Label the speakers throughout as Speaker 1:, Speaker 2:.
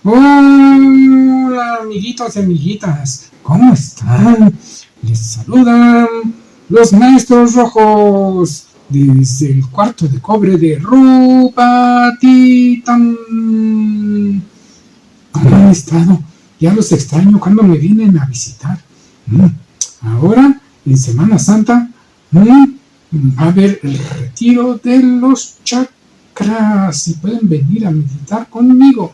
Speaker 1: Hola, amiguitos y amiguitas, ¿cómo están? Les saludan los maestros rojos desde el cuarto de cobre de Rupatitan. ¿Cómo han estado? Ya los extraño cuando me vienen a visitar. Ahora, en Semana Santa, va a haber el retiro de los chakras y pueden venir a meditar conmigo.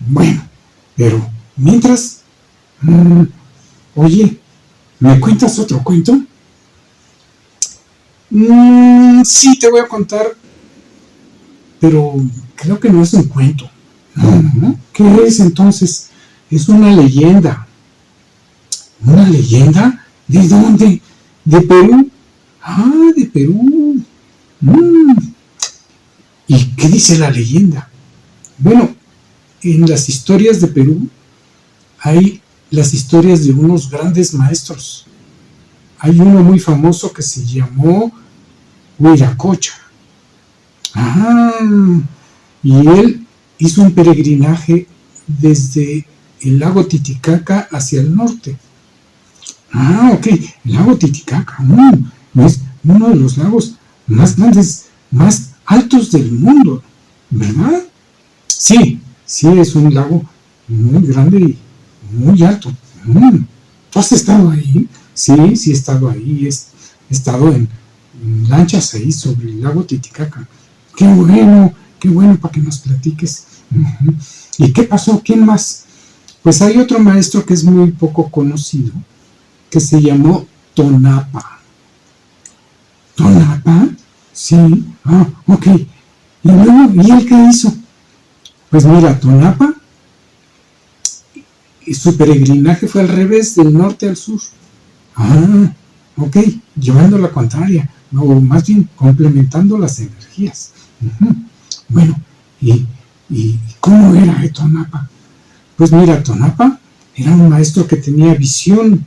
Speaker 1: Bueno, pero mientras, oye, ¿me cuentas otro cuento? Sí, te voy a contar, pero creo que no es un cuento. ¿No? ¿Qué es entonces? Es una leyenda. ¿Una leyenda? ¿De dónde? ¿De Perú? Ah, de Perú. ¿Y qué dice la leyenda? Bueno, en las historias de Perú hay las historias de unos grandes maestros. Hay uno muy famoso que se llamó Huiracocha. Y él hizo un peregrinaje desde el lago Titicaca hacia el norte. Ok, el lago Titicaca es uno de los lagos más grandes, más altos del mundo, ¿verdad? Sí, es un lago muy grande y muy alto. ¿Tú has estado ahí? Sí, he estado ahí. He estado en lanchas ahí sobre el lago Titicaca. Qué bueno para que nos platiques. ¿Y qué pasó? ¿Quién más? Pues hay otro maestro que es muy poco conocido, que se llamó Tonapa. ¿Tonapa? Sí. Ok. ¿Y luego, y él qué hizo? Pues mira, Tonapa, su peregrinaje fue al revés, del norte al sur. Ok, llevando la contraria, no, más bien complementando las energías. Bueno, ¿y cómo era Tonapa? Pues mira, Tonapa era un maestro que tenía visión,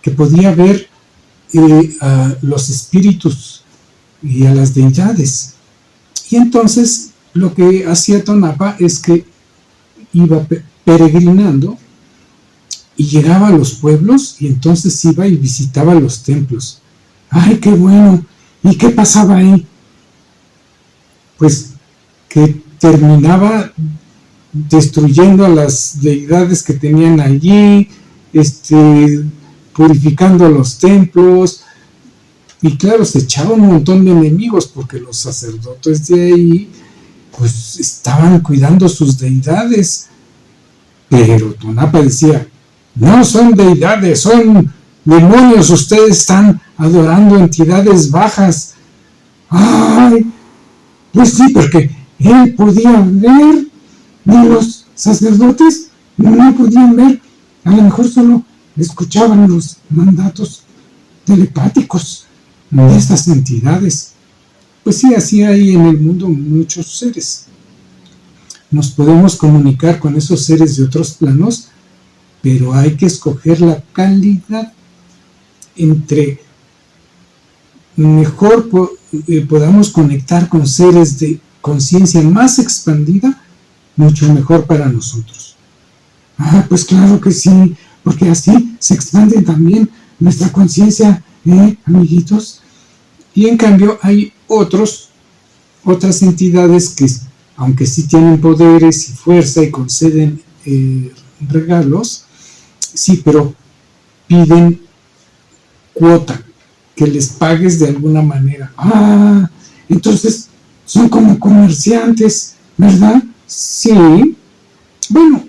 Speaker 1: que podía ver a los espíritus y a las deidades. Y entonces lo que hacía Tonapa es que iba peregrinando y llegaba a los pueblos y entonces iba y visitaba los templos. ¡Ay, qué bueno! ¿Y qué pasaba ahí? Pues que terminaba destruyendo a las deidades que tenían allí, purificando los templos, y claro, se echaba un montón de enemigos porque los sacerdotes de ahí pues estaban cuidando sus deidades. Pero Tonapa decía, no son deidades, son demonios, ustedes están adorando entidades bajas. Pues sí, porque él podía ver, y los sacerdotes no podían ver, a lo mejor solo escuchaban los mandatos telepáticos de estas entidades. Pues sí, así hay en el mundo muchos seres. Nos podemos comunicar con esos seres de otros planos, pero hay que escoger la calidad. Entre mejor podamos conectar con seres de conciencia más expandida, mucho mejor para nosotros. Pues claro que sí, porque así se expande también nuestra conciencia, amiguitos. Y en cambio hay otras entidades que, aunque sí tienen poderes y fuerza y conceden regalos, sí, pero piden cuota, que les pagues de alguna manera. Entonces son como comerciantes, ¿verdad? Sí. Bueno,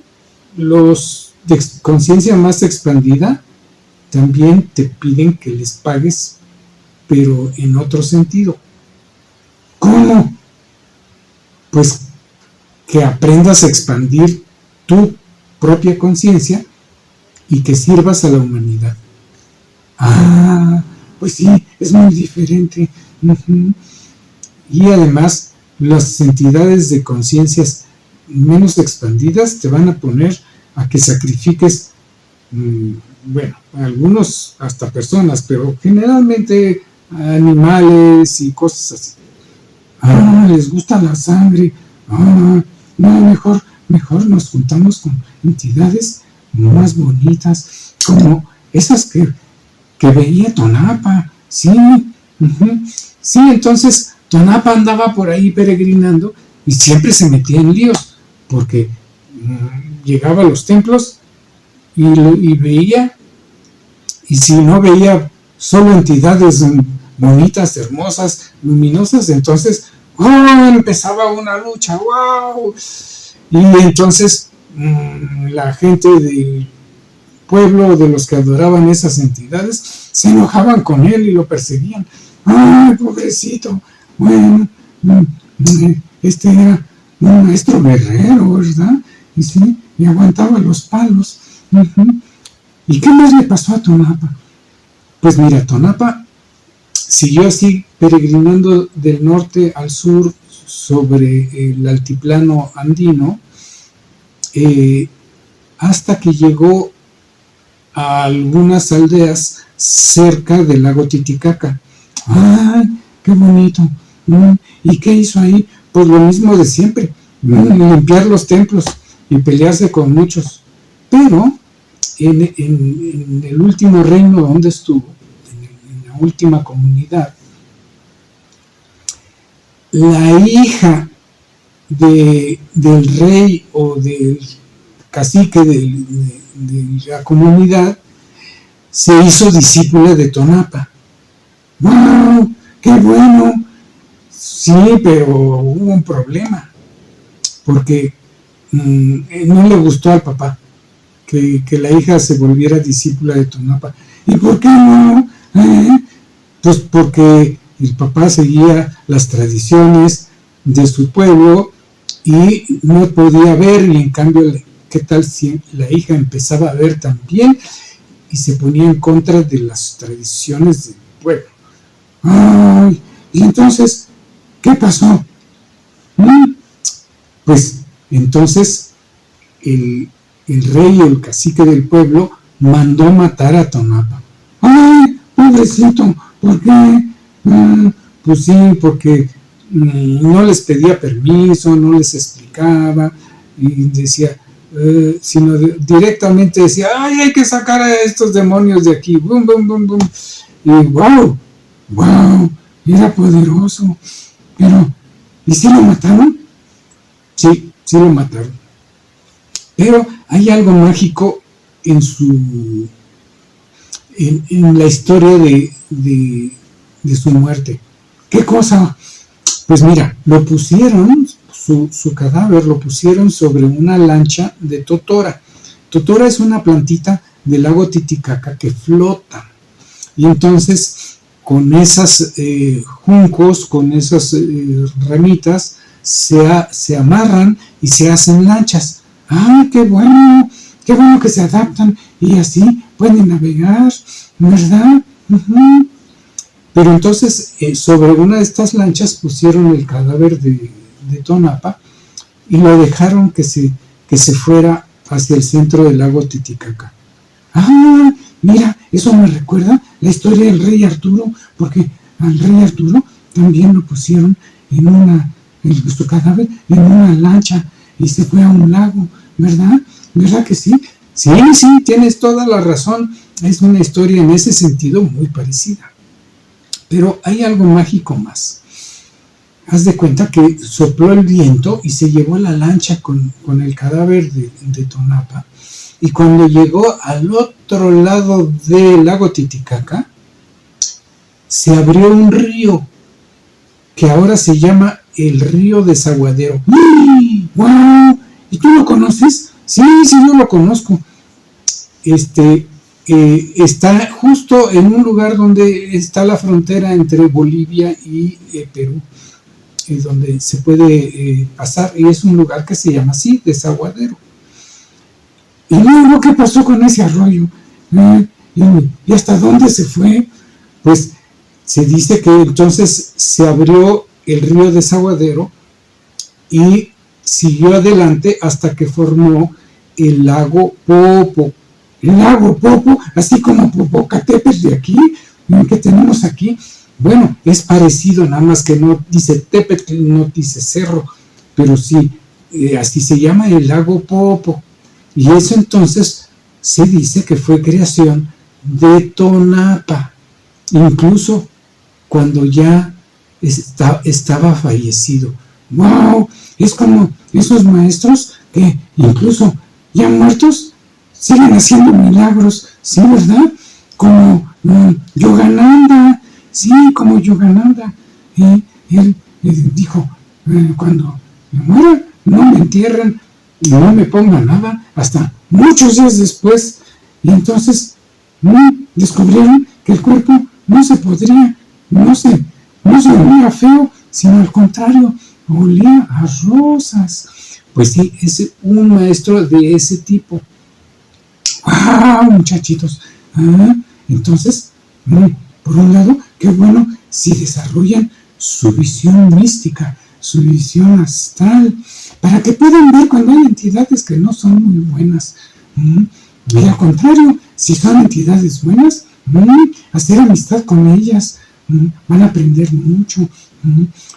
Speaker 1: los de conciencia más expandida también te piden que les pagues, pero en otro sentido. ¿Cómo? Pues que aprendas a expandir tu propia conciencia y que sirvas a la humanidad. Pues sí, es muy diferente. Y además, las entidades de conciencias menos expandidas te van a poner a que sacrifiques, bueno, algunos hasta personas, pero generalmente animales y cosas así. Les gusta la sangre. no, mejor nos juntamos con entidades más bonitas, como esas que veía Tonapa, sí, sí, entonces Tonapa andaba por ahí peregrinando y siempre se metía en líos, porque llegaba a los templos y veía, y si no veía solo entidades bonitas, hermosas, luminosas, entonces empezaba una lucha, ¡wow! Y entonces la gente del pueblo, de los que adoraban esas entidades, se enojaban con él y lo perseguían. ¡Ay, pobrecito! Bueno, este era un maestro guerrero, ¿verdad? Y sí, y aguantaba los palos. ¿Y qué más le pasó a Tonapa? Pues mira, Tonapa siguió así peregrinando del norte al sur sobre el altiplano andino, hasta que llegó a algunas aldeas cerca del lago Titicaca. ¡Ay, qué bonito! ¿Y qué hizo ahí? Pues lo mismo de siempre, limpiar los templos y pelearse con muchos. Pero en el último reino donde estuvo, en la última comunidad, la hija del rey o del cacique de la comunidad se hizo discípula de Tonapa. ¡Wow! ¡Qué bueno! Sí, pero hubo un problema, porque no le gustó al papá que la hija se volviera discípula de Tonapa. ¿Y por qué no? Pues porque el papá seguía las tradiciones de su pueblo y no podía ver, y en cambio, ¿qué tal si la hija empezaba a ver también y se ponía en contra de las tradiciones del pueblo? ¡Ay! Y entonces, ¿qué pasó? Pues entonces el rey o el cacique del pueblo mandó matar a Tonapa. ¡Ay, pobrecito! ¿Por qué? Pues sí, porque no les pedía permiso, no les explicaba, y decía, sino directamente decía, ¡ay, hay que sacar a estos demonios de aquí! ¡Bum, bum, bum, bum! Y ¡wow! Era poderoso. Pero, ¿y si lo mataron? Sí lo mataron. Pero hay algo mágico en la historia de su muerte. ¿Qué cosa? Pues mira, lo pusieron, su cadáver lo pusieron sobre una lancha de totora. Totora es una plantita del lago Titicaca que flota. Y entonces, con esas juncos, con esas ramitas, se amarran y se hacen lanchas. ¡Ah, qué bueno! ¡Qué bueno que se adaptan! Y así pueden navegar, ¿verdad? Pero entonces, sobre una de estas lanchas pusieron el cadáver de Tonapa y lo dejaron que se fuera hacia el centro del lago Titicaca. ¡Ah! Mira, eso me recuerda la historia del rey Arturo, porque al rey Arturo también lo pusieron su cadáver en una lancha y se fue a un lago, ¿verdad? ¿Verdad que sí? Sí, tienes toda la razón. Es una historia en ese sentido muy parecida. Pero hay algo mágico más. Haz de cuenta que sopló el viento y se llevó la lancha con el cadáver de Tonapa. Y cuando llegó al otro lado del lago Titicaca, se abrió un río que ahora se llama el río Desaguadero. ¡Wow! ¿Y tú lo conoces? Sí, yo lo conozco. Está justo en un lugar donde está la frontera entre Bolivia y Perú, donde se puede pasar, y es un lugar que se llama así, Desaguadero. Y luego, ¿qué pasó con ese arroyo? ¿Y hasta dónde se fue? Pues se dice que entonces se abrió el río Desaguadero y siguió adelante hasta que formó el lago Popo. El lago Popo, así como Popocatépetl de aquí, que tenemos aquí. Bueno, es parecido, nada más que no dice Tepetl, no dice cerro, pero sí, así se llama el lago Popo. Y eso entonces se dice que fue creación de Tonapa, incluso cuando ya estaba fallecido. ¡Wow! Es como esos maestros que incluso ya muertos siguen haciendo milagros, ¿sí, verdad? Como Yogananda, sí, como Yogananda. Él dijo, cuando me muera, no me entierren, no me pongan nada, hasta muchos días después. Y entonces descubrieron que el cuerpo no se podría, no se olía feo, sino al contrario, olía a rosas. Pues sí, es un maestro de ese tipo. ¡Wow, muchachitos! Entonces, por un lado, qué bueno si desarrollan su visión mística, su visión astral, para que puedan ver cuando hay entidades que no son muy buenas. Y al contrario, si son entidades buenas, hacer amistad con ellas, van a aprender mucho.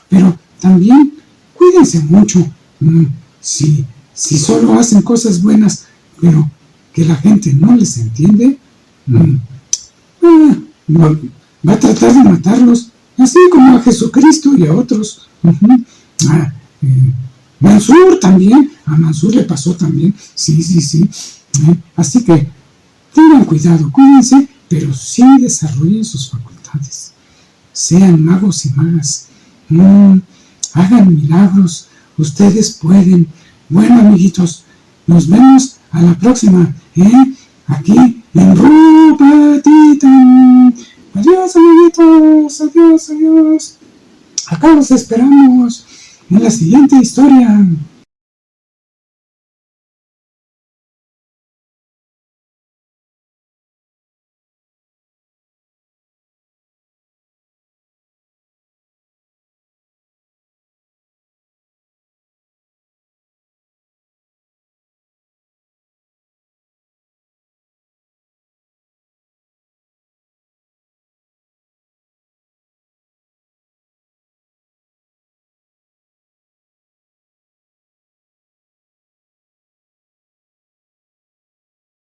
Speaker 1: Pero también cuídense mucho. Si solo hacen cosas buenas, pero que la gente no les entiende, va a tratar de matarlos, así como a Jesucristo y a otros. Mansur también, a Mansur le pasó también, sí. Así que tengan cuidado, cuídense, pero sí desarrollen sus facultades. Sean magos y magas. Hagan milagros. Ustedes pueden. Bueno, amiguitos, nos vemos a la próxima, aquí en Rupatitan. Adiós, amiguitos. Adiós. Acá los esperamos en la siguiente historia.